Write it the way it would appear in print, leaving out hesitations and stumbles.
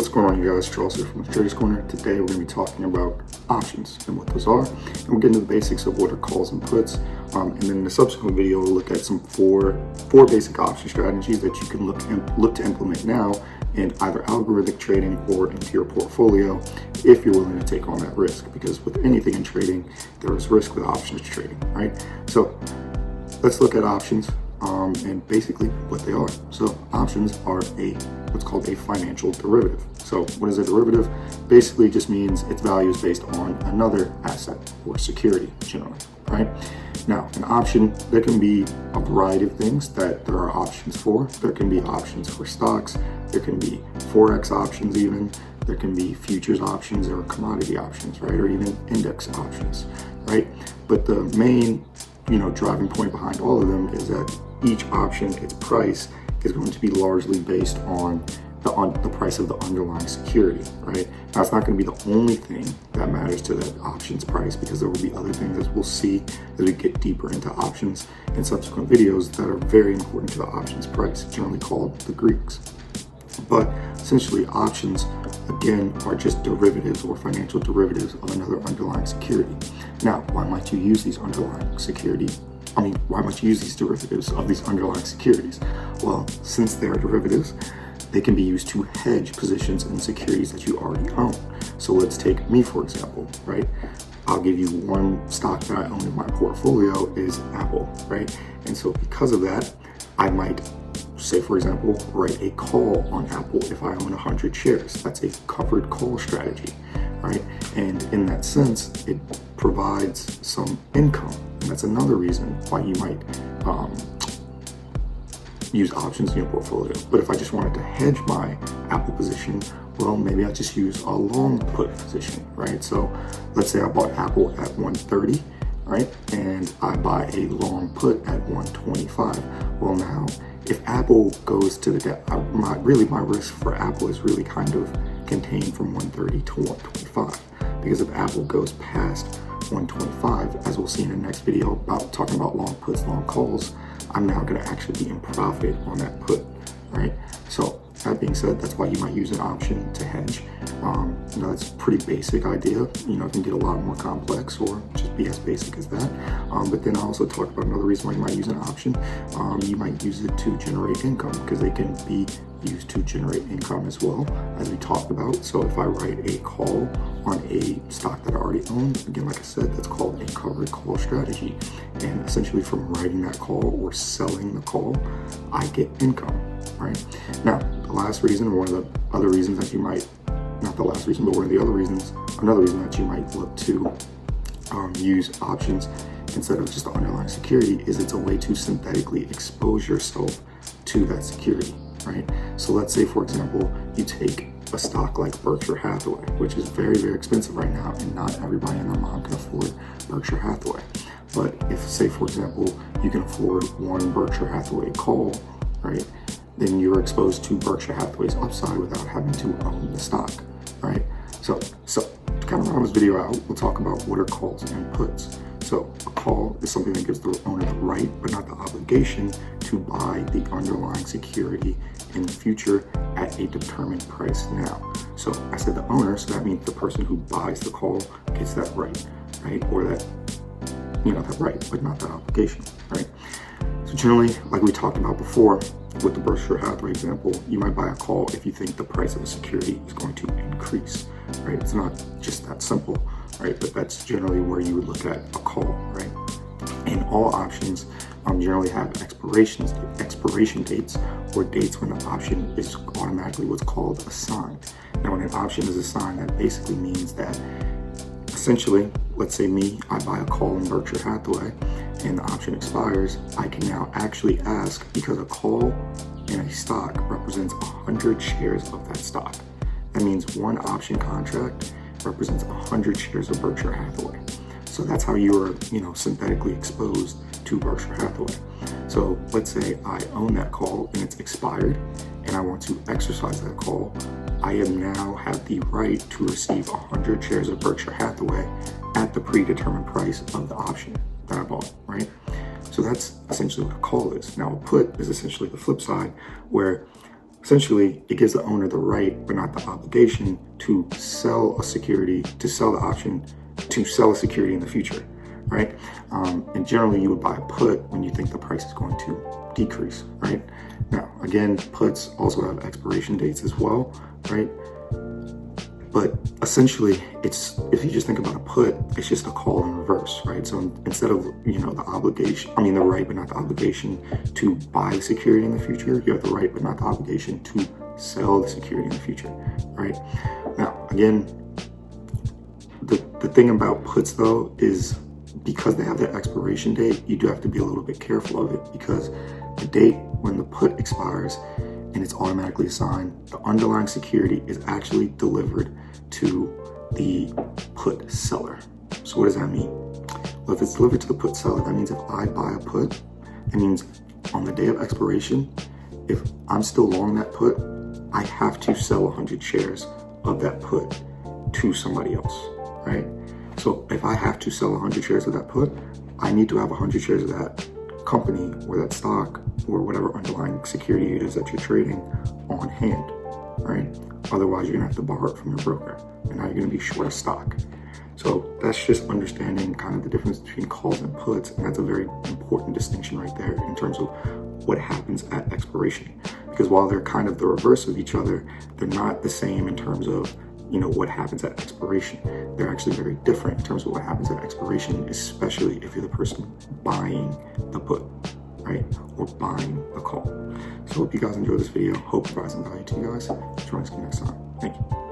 What's going on, you guys? Charles here from the Traders Corner. Today we're going to be talking about options and what those are, and we'll get into the basics of what are calls and puts. And then in the subsequent video, we'll look at some four basic option strategies that you can look to implement now in either algorithmic trading or into your portfolio if you're willing to take on that risk. Because with anything in trading, there is risk with options trading, right? So let's look at options and basically what they are. So options are what's called a financial derivative. So what is a derivative? Basically just means its value is based on another asset or security generally, right? Now, an option, there can be a variety of things that there are options for. There can be options for stocks, there can be Forex options even, there can be futures options or commodity options, right? Or even index options, right? But the main, driving point behind all of them is that each option, its price is going to be largely based on the price of the underlying security, right? Now, it's not going to be the only thing that matters to that options price, because there will be other things, as we'll see as we get deeper into options in subsequent videos, that are very important to the options price, generally called the Greeks. But essentially, options, again, are just derivatives or financial derivatives of another underlying security. Now, why might you use these why might you use these derivatives of these underlying securities? Well, since they are derivatives, they can be used to hedge positions in securities that you already own. So let's take me, for example, right? I'll give you one stock that I own in my portfolio is Apple, right? And so because of that, I might, say for example, write a call on Apple if I own 100 shares. That's a covered call strategy, right? And in that sense, it provides some income. And that's another reason why you might use options in your portfolio. But if I just wanted to hedge my Apple position, well, maybe I just use a long put position, right? So let's say I bought Apple at 130, right? And I buy a long put at 125. Well, now, if Apple goes to the depth, my risk for Apple is really kind of contained from 130 to 125. Because if Apple goes past 125, as we'll see in the next video about talking about long puts, long calls, I'm now going to actually be in profit on that put, right? So that being said, that's why you might use an option to hedge. That's a pretty basic idea. It can get a lot more complex or just be as basic as that. But then I also talked about another reason why you might use an option. You might use it to generate income, because they can be used to generate income as well, as we talked about. So if I write a call on a stock that I already own, again, like I said, that's called a covered call strategy. And essentially from writing that call or selling the call, I get income, right? Now, the last reason, one of the other reasons that you might, not the last reason, but one of the other reasons, another reason that you might look to use options instead of just the underlying security is it's a way to synthetically expose yourself to that security, right? So let's say, for example, you take a stock like Berkshire Hathaway, which is very, very expensive right now, and not everybody and their mom can afford Berkshire Hathaway. But if, say, for example, you can afford one Berkshire Hathaway call, right, then you're exposed to Berkshire Hathaway's upside without having to own the stock, right? So to kind of round this video out, we'll talk about what are calls and puts. So a call is something that gives the owner the right, but not the obligation, to buy the underlying security in the future at a determined price now. So I said the owner, so that means the person who buys the call gets that right? Or that right, but not that obligation, right? So generally, like we talked about before, with the Berkshire Hathaway example, you might buy a call if you think the price of a security is going to increase, right? It's not just that simple, right? But that's generally where you would look at a call, right? And all options generally have expiration dates, or dates when the option is automatically what's called assigned. Now, when an option is assigned, that basically means that essentially, let's say I buy a call in Berkshire Hathaway and the option expires, I can now actually ask, because a call in a stock represents 100 shares of that stock. That means one option contract represents 100 shares of Berkshire Hathaway. So that's how you are, synthetically exposed to Berkshire Hathaway. So let's say I own that call and it's expired, and I want to exercise that call. I now have the right to receive 100 shares of Berkshire Hathaway at the predetermined price of the option that I bought, right? So that's essentially what a call is. Now, a put is essentially the flip side, where essentially it gives the owner the right, but not the obligation to sell a security, to sell the option, to sell a security in the future, right? And generally you would buy a put when you think the price is going to decrease, right? Now, again, puts also have expiration dates as well, right? But essentially, it's, if you just think about a put, it's just a call in reverse, right? So instead of, the obligation, the right but not the obligation to buy the security in the future, you have the right but not the obligation to sell the security in the future, right? Now, again, the thing about puts though is because they have that expiration date, you do have to be a little bit careful of it, because the date when the put expires and it's automatically assigned, the underlying security is actually delivered to the put seller. So what does that mean? Well, if it's delivered to the put seller, that means if I buy a put, it means on the day of expiration, if I'm still long that put, I have to sell 100 shares of that put to somebody else, right? So if I have to sell 100 shares of that put, I need to have 100 shares of that company or that stock or whatever underlying security it is that you're trading on hand, right? Otherwise, you're gonna have to borrow it from your broker, and now you're gonna be short of stock. So that's just understanding kind of the difference between calls and puts, and that's a very important distinction right there in terms of what happens at expiration. Because while they're kind of the reverse of each other, they're not the same in terms of what happens at expiration. They're actually very different in terms of what happens at expiration, especially if you're the person buying the put, right? Or buying the call. So hope you guys enjoyed this video. Hope it provides some value to you guys. Join us again next time. Thank you.